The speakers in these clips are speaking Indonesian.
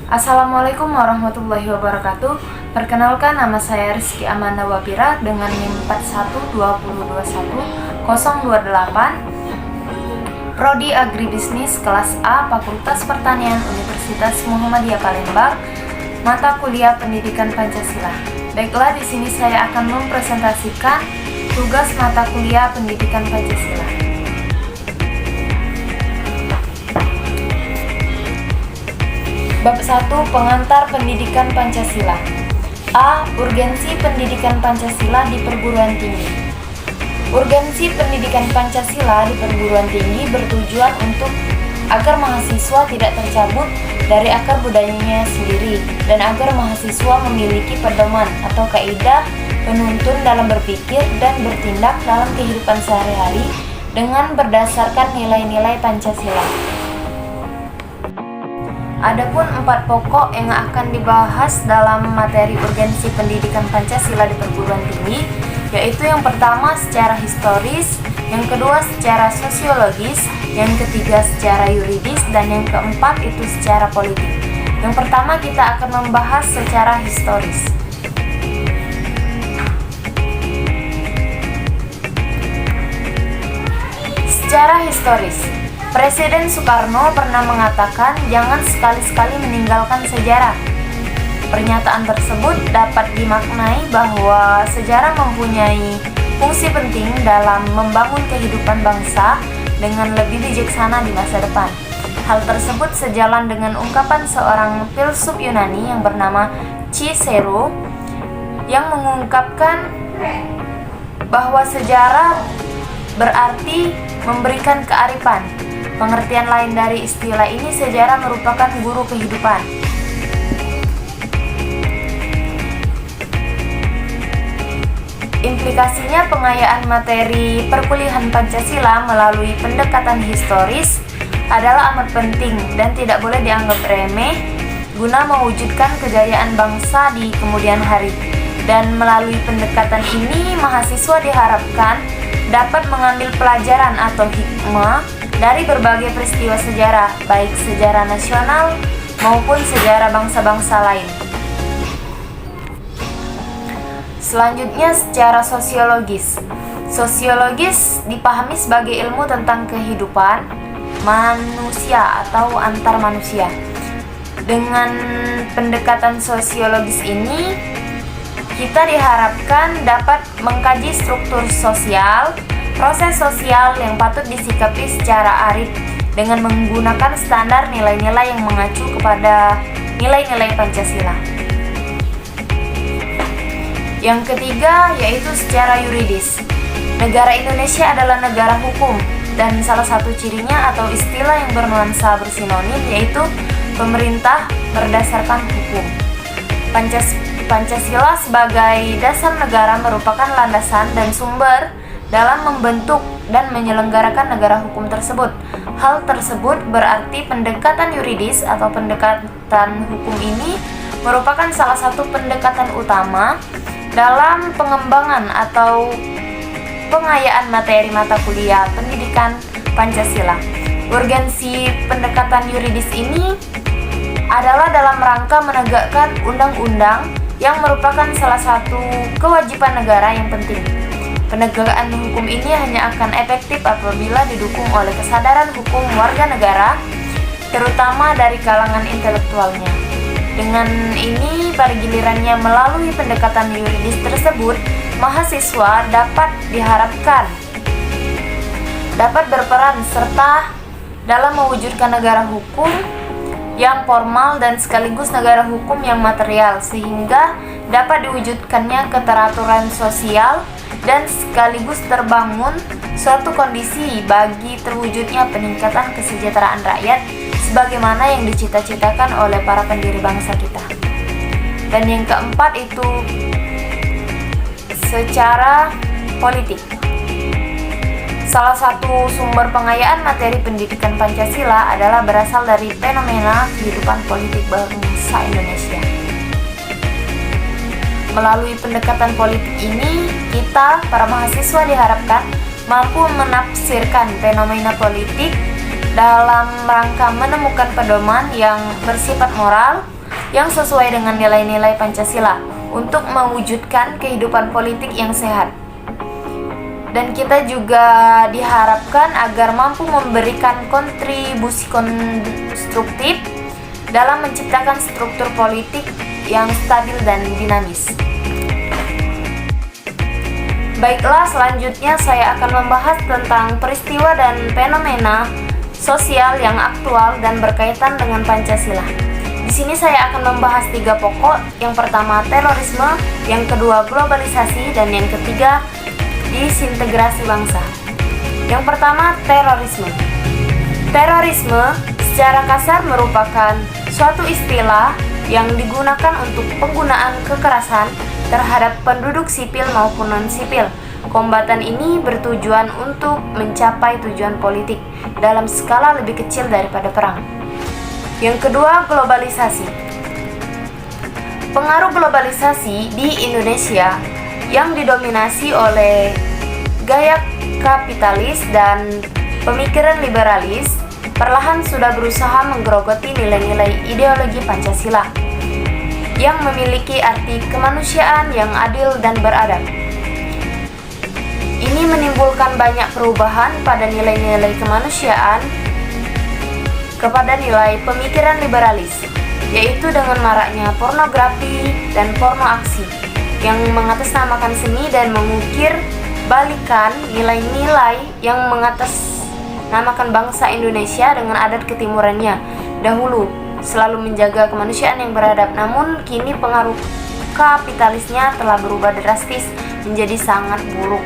Assalamualaikum warahmatullahi wabarakatuh. Perkenalkan, nama saya Rizky Amanda Wapira dengan NIM 412021-028, Prodi Agribisnis kelas A, Fakultas Pertanian, Universitas Muhammadiyah Palembang, mata kuliah Pendidikan Pancasila. Baiklah, di sini saya akan mempresentasikan tugas mata kuliah Pendidikan Pancasila. Bab 1, Pengantar Pendidikan Pancasila. A. Urgensi pendidikan Pancasila di perguruan tinggi. Urgensi pendidikan Pancasila di perguruan tinggi bertujuan untuk agar mahasiswa tidak tercabut dari akar budayanya sendiri dan agar mahasiswa memiliki pedoman atau kaidah penuntun dalam berpikir dan bertindak dalam kehidupan sehari-hari dengan berdasarkan nilai-nilai Pancasila. Adapun 4 pokok yang akan dibahas dalam materi urgensi pendidikan Pancasila di perguruan tinggi, yaitu yang pertama secara historis, yang kedua secara sosiologis, yang ketiga secara yuridis, dan yang keempat itu secara politik. Yang pertama kita akan membahas secara historis. Secara historis, Presiden Soekarno pernah mengatakan jangan sekali-sekali meninggalkan sejarah. Pernyataan tersebut dapat dimaknai bahwa sejarah mempunyai fungsi penting dalam membangun kehidupan bangsa dengan lebih bijaksana di masa depan. Hal tersebut sejalan dengan ungkapan seorang filsuf Yunani yang bernama Cicero yang mengungkapkan bahwa sejarah berarti memberikan kearifan. Pengertian lain dari istilah ini, sejarah merupakan guru kehidupan. Implikasinya, pengayaan materi perkuliahan Pancasila melalui pendekatan historis adalah amat penting dan tidak boleh dianggap remeh guna mewujudkan kejayaan bangsa di kemudian hari. Dan melalui pendekatan ini, mahasiswa diharapkan dapat mengambil pelajaran atau hikmah dari berbagai peristiwa sejarah, baik sejarah nasional maupun sejarah bangsa-bangsa lain. Selanjutnya secara sosiologis. Sosiologis dipahami sebagai ilmu tentang kehidupan manusia atau antar manusia. Dengan pendekatan sosiologis ini, kita diharapkan dapat mengkaji struktur sosial, proses sosial yang patut disikapi secara arif dengan menggunakan standar nilai-nilai yang mengacu kepada nilai-nilai Pancasila. Yang ketiga yaitu secara yuridis. Negara Indonesia adalah negara hukum dan salah satu cirinya atau istilah yang bernuansa bersinonim yaitu pemerintah berdasarkan hukum. Pancasila sebagai dasar negara merupakan landasan dan sumber dalam membentuk dan menyelenggarakan negara hukum tersebut. Hal tersebut berarti pendekatan yuridis atau pendekatan hukum ini merupakan salah satu pendekatan utama dalam pengembangan atau pengayaan materi mata kuliah pendidikan Pancasila. Urgensi pendekatan yuridis ini adalah dalam rangka menegakkan undang-undang yang merupakan salah satu kewajiban negara yang penting. Penegakan hukum ini hanya akan efektif apabila didukung oleh kesadaran hukum warga negara, terutama dari kalangan intelektualnya. Dengan ini, pada gilirannya melalui pendekatan yuridis tersebut, mahasiswa diharapkan dapat berperan serta dalam mewujudkan negara hukum yang formal dan sekaligus negara hukum yang material, sehingga dapat diwujudkannya keteraturan sosial dan sekaligus terbangun suatu kondisi bagi terwujudnya peningkatan kesejahteraan rakyat sebagaimana yang dicita-citakan oleh para pendiri bangsa kita. Dan yang keempat itu secara politik. Salah satu sumber pengayaan materi pendidikan Pancasila adalah berasal dari fenomena kehidupan politik bangsa Indonesia. Melalui pendekatan politik ini, kita, para mahasiswa diharapkan mampu menafsirkan fenomena politik dalam rangka menemukan pedoman yang bersifat moral yang sesuai dengan nilai-nilai Pancasila untuk mewujudkan kehidupan politik yang sehat. Dan kita juga diharapkan agar mampu memberikan kontribusi konstruktif dalam menciptakan struktur politik yang stabil dan dinamis. Baiklah, selanjutnya saya akan membahas tentang peristiwa dan fenomena sosial yang aktual dan berkaitan dengan Pancasila. Di sini saya akan membahas 3 pokok. Yang pertama terorisme, yang kedua globalisasi, dan yang ketiga disintegrasi bangsa. Yang pertama, terorisme. Terorisme secara kasar merupakan suatu istilah yang digunakan untuk penggunaan kekerasan terhadap penduduk sipil maupun non-sipil. Kombatan ini bertujuan untuk mencapai tujuan politik dalam skala lebih kecil daripada perang. Yang kedua, globalisasi. Pengaruh globalisasi di Indonesia yang didominasi oleh gaya kapitalis dan pemikiran liberalis perlahan sudah berusaha menggerogoti nilai-nilai ideologi Pancasila yang memiliki arti kemanusiaan yang adil dan beradab. Ini menimbulkan banyak perubahan pada nilai-nilai kemanusiaan kepada nilai pemikiran liberalis, yaitu dengan maraknya pornografi dan porno aksi yang mengatasnamakan seni dan mengukir balikan nilai-nilai yang mengatasnamakan bangsa Indonesia dengan adat ketimurannya dahulu selalu menjaga kemanusiaan yang beradab. Namun kini pengaruh kapitalisnya telah berubah drastis menjadi sangat buruk.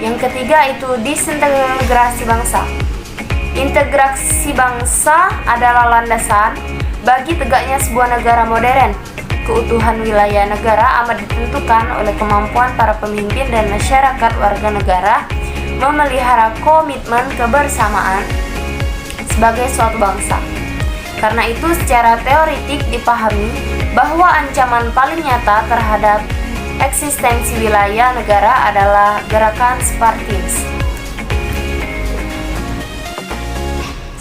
Yang ketiga itu disintegrasi bangsa. Integrasi bangsa adalah landasan bagi tegaknya sebuah negara modern. Keutuhan wilayah negara amat ditentukan oleh kemampuan para pemimpin dan masyarakat warga negara memelihara komitmen kebersamaan sebagai suatu bangsa. Karena itu, secara teoretik dipahami bahwa ancaman paling nyata terhadap eksistensi wilayah negara adalah gerakan Spartans.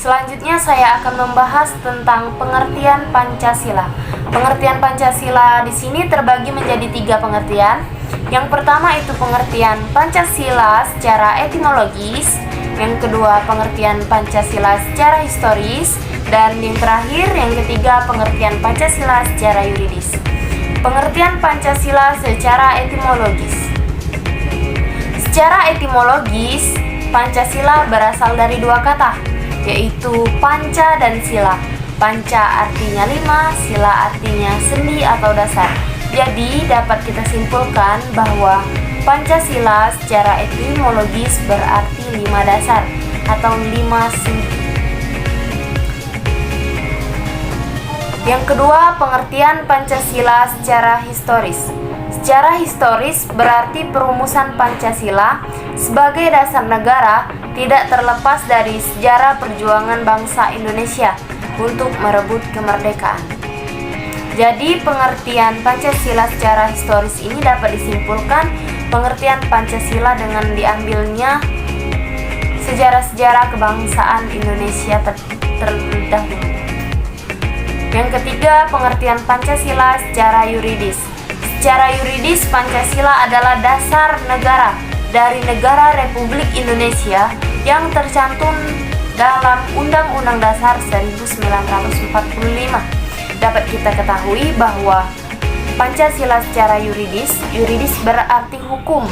Selanjutnya saya akan membahas tentang pengertian Pancasila. Pengertian Pancasila di sini terbagi menjadi 3 pengertian. Yang pertama itu pengertian Pancasila secara etimologis, yang kedua pengertian Pancasila secara historis, dan yang terakhir yang ketiga pengertian Pancasila secara yuridis. Pengertian Pancasila secara etimologis. Secara etimologis, Pancasila berasal dari 2 kata, yaitu panca dan sila. Panca artinya 5, sila artinya sendi atau dasar. Jadi dapat kita simpulkan bahwa Pancasila secara etimologis berarti 5 dasar atau 5 sendi. Yang kedua, pengertian Pancasila secara historis. Secara historis berarti perumusan Pancasila sebagai dasar negara tidak terlepas dari sejarah perjuangan bangsa Indonesia untuk merebut kemerdekaan. Jadi pengertian Pancasila secara historis ini dapat disimpulkan pengertian Pancasila dengan diambilnya sejarah-sejarah kebangsaan Indonesia terdahulu. Yang ketiga, pengertian Pancasila secara yuridis. Secara yuridis, Pancasila adalah dasar negara dari negara Republik Indonesia yang tercantum dalam Undang-Undang Dasar 1945. Dapat kita ketahui bahwa Pancasila secara yuridis berarti hukum.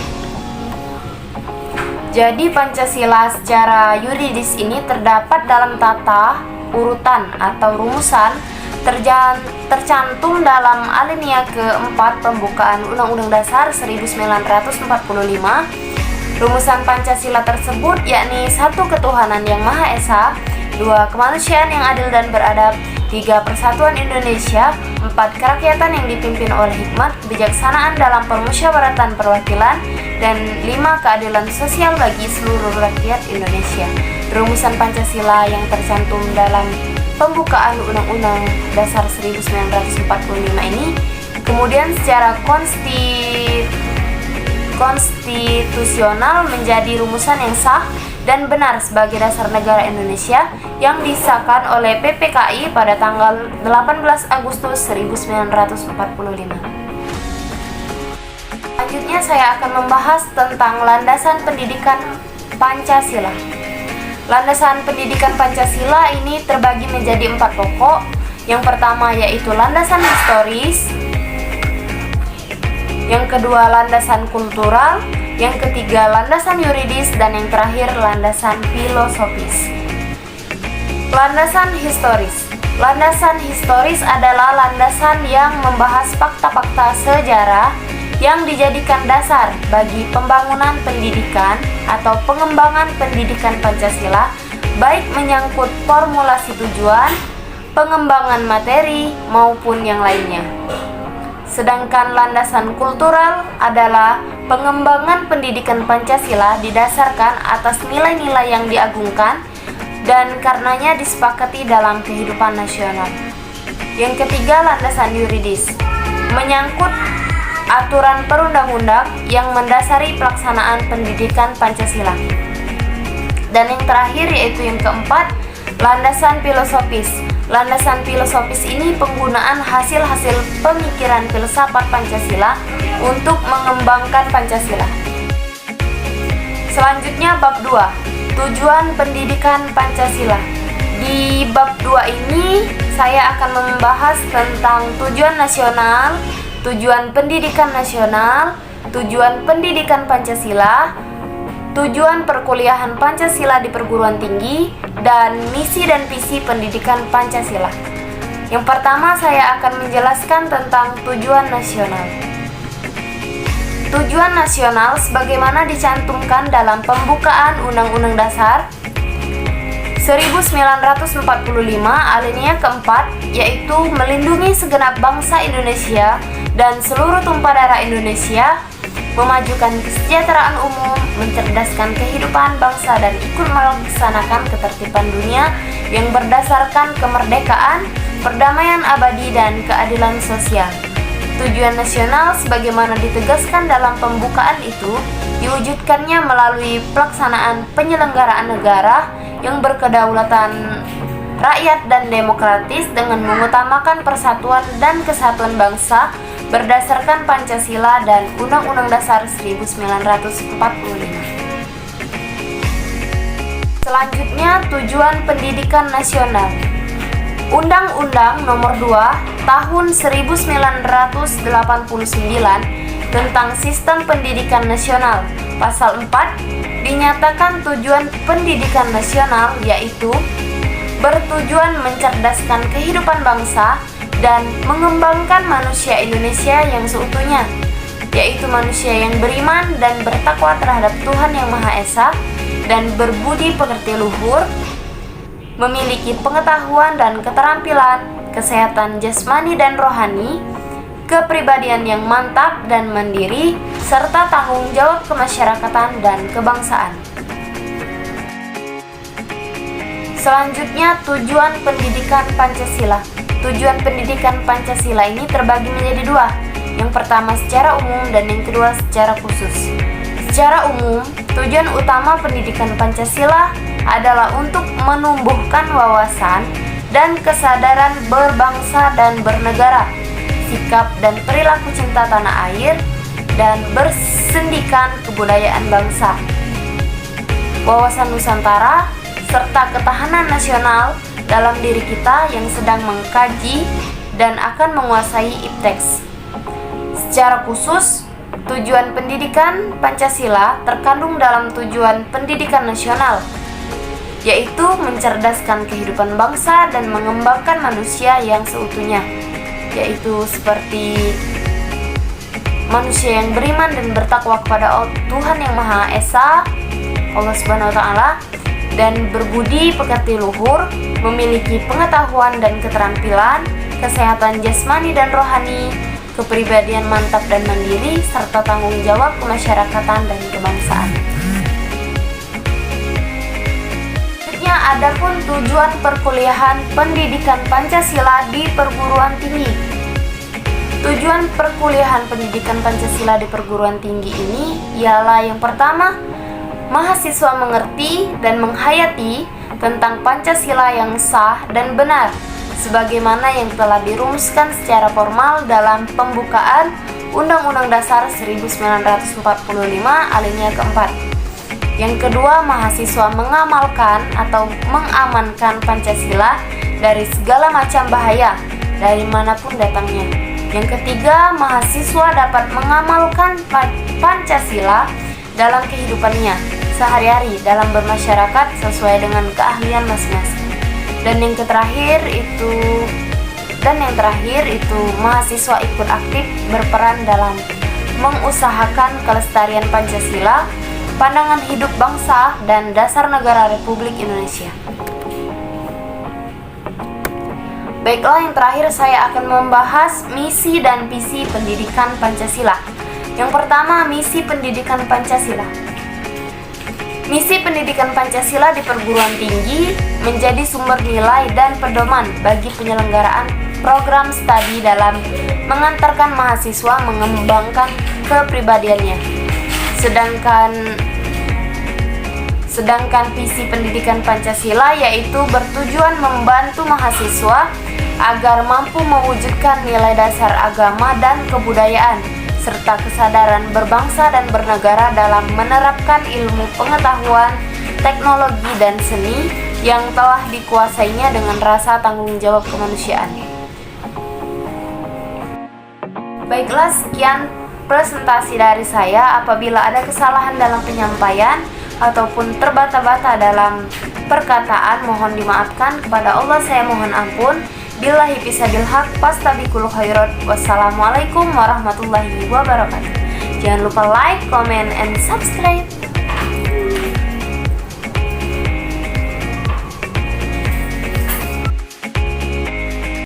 Jadi Pancasila secara yuridis ini terdapat dalam tata urutan atau rumusan tercantum dalam alinea ke-4 pembukaan Undang-Undang Dasar 1945. Rumusan Pancasila tersebut yakni 1. Ketuhanan yang Maha Esa, 2. Kemanusiaan yang adil dan beradab, 3. Persatuan Indonesia, 4. Kerakyatan yang dipimpin oleh hikmat kebijaksanaan dalam permusyawaratan perwakilan, dan 5. Keadilan sosial bagi seluruh rakyat Indonesia. Rumusan Pancasila yang tercantum dalam pembukaan Undang-Undang Dasar 1945 ini kemudian secara konstitusional menjadi rumusan yang sah dan benar sebagai dasar negara Indonesia yang disahkan oleh PPKI pada tanggal 18 Agustus 1945. Selanjutnya saya akan membahas tentang landasan pendidikan Pancasila. Landasan pendidikan Pancasila ini terbagi menjadi 4 pokok. Yang pertama yaitu landasan historis, yang kedua landasan kultural, yang ketiga landasan yuridis, dan yang terakhir landasan filosofis. Landasan historis. Landasan historis adalah landasan yang membahas fakta-fakta sejarah yang dijadikan dasar bagi pembangunan pendidikan atau pengembangan pendidikan Pancasila, baik menyangkut formulasi tujuan, pengembangan materi, maupun yang lainnya. Sedangkan landasan kultural adalah pengembangan pendidikan Pancasila didasarkan atas nilai-nilai yang diagungkan dan karenanya disepakati dalam kehidupan nasional. Yang ketiga, landasan yuridis, menyangkut aturan perundang-undang yang mendasari pelaksanaan pendidikan Pancasila. Dan yang terakhir yaitu yang keempat, landasan filosofis. Landasan filosofis ini penggunaan hasil-hasil pemikiran filsafat Pancasila untuk mengembangkan Pancasila. Selanjutnya bab 2, tujuan pendidikan Pancasila. Di bab 2 ini saya akan membahas tentang tujuan nasional, tujuan pendidikan nasional, tujuan pendidikan Pancasila, tujuan perkuliahan Pancasila di perguruan tinggi, dan misi dan visi pendidikan Pancasila. Yang pertama saya akan menjelaskan tentang tujuan nasional. Tujuan nasional sebagaimana dicantumkan dalam pembukaan Undang-Undang Dasar 1945 alinea keempat, yaitu melindungi segenap bangsa Indonesia dan seluruh tumpah darah Indonesia, memajukan kesejahteraan umum, mencerdaskan kehidupan bangsa, dan ikut melaksanakan ketertiban dunia yang berdasarkan kemerdekaan, perdamaian abadi, dan keadilan sosial. Tujuan nasional sebagaimana ditegaskan dalam pembukaan itu diwujudkannya melalui pelaksanaan penyelenggaraan negara yang berkedaulatan rakyat dan demokratis dengan mengutamakan persatuan dan kesatuan bangsa berdasarkan Pancasila dan Undang-Undang Dasar 1945. Selanjutnya, tujuan pendidikan nasional. Undang-Undang Nomor 2 Tahun 1989 tentang Sistem Pendidikan Nasional, Pasal 4, dinyatakan tujuan pendidikan nasional yaitu bertujuan mencerdaskan kehidupan bangsa dan mengembangkan manusia Indonesia yang seutuhnya, yaitu manusia yang beriman dan bertakwa terhadap Tuhan Yang Maha Esa dan berbudi pekerti luhur, memiliki pengetahuan dan keterampilan, kesehatan jasmani dan rohani, kepribadian yang mantap dan mandiri, serta tanggung jawab kemasyarakatan dan kebangsaan. Selanjutnya, tujuan pendidikan Pancasila. Tujuan pendidikan Pancasila ini terbagi menjadi 2. Yang pertama secara umum dan yang kedua secara khusus. Secara umum, tujuan utama pendidikan Pancasila adalah untuk menumbuhkan wawasan dan kesadaran berbangsa dan bernegara, sikap dan perilaku cinta tanah air, dan bersendikan kebudayaan bangsa, wawasan Nusantara, serta ketahanan nasional dalam diri kita yang sedang mengkaji dan akan menguasai IPTEX. Secara khusus, tujuan pendidikan Pancasila terkandung dalam tujuan pendidikan nasional, yaitu mencerdaskan kehidupan bangsa dan mengembangkan manusia yang seutuhnya, yaitu seperti manusia yang beriman dan bertakwa kepada Tuhan Yang Maha Esa, Allah Subhanahu wa Ta'ala, dan berbudi pekerti luhur, memiliki pengetahuan dan keterampilan, kesehatan jasmani dan rohani, kepribadian mantap dan mandiri, serta tanggung jawab kemasyarakatan dan kebangsaan. Selanjutnya, adapun tujuan perkuliahan pendidikan Pancasila di perguruan tinggi. Tujuan perkuliahan pendidikan Pancasila di perguruan tinggi ini ialah yang pertama, Mahasiswa mengerti dan menghayati tentang Pancasila yang sah dan benar, sebagaimana yang telah dirumuskan secara formal dalam pembukaan Undang-Undang Dasar 1945 alinea keempat. Yang kedua, mahasiswa mengamalkan atau mengamankan Pancasila dari segala macam bahaya, dari manapun datangnya. Yang ketiga, mahasiswa dapat mengamalkan Pancasila dalam kehidupannya sehari-hari dalam bermasyarakat sesuai dengan keahlian masing-masing. Dan yang terakhir itu mahasiswa ikut aktif berperan dalam mengusahakan kelestarian Pancasila, pandangan hidup bangsa, dan dasar negara Republik Indonesia. Baiklah, yang terakhir saya akan membahas misi dan visi pendidikan Pancasila. Yang pertama, misi pendidikan Pancasila. Misi pendidikan Pancasila di perguruan tinggi menjadi sumber nilai dan pedoman bagi penyelenggaraan program studi dalam mengantarkan mahasiswa mengembangkan kepribadiannya. Sedangkan visi pendidikan Pancasila yaitu bertujuan membantu mahasiswa agar mampu mewujudkan nilai dasar agama dan kebudayaan serta kesadaran berbangsa dan bernegara dalam menerapkan ilmu pengetahuan, teknologi, dan seni yang telah dikuasainya dengan rasa tanggung jawab kemanusiaan. Baiklah, sekian presentasi dari saya. Apabila ada kesalahan dalam penyampaian ataupun terbata-bata dalam perkataan, mohon dimaafkan. Kepada Allah saya mohon ampun. Billahi bisabil haq, fastabiqul khairat. Wassalamualaikum warahmatullahi wabarakatuh. Jangan lupa like, comment, and subscribe.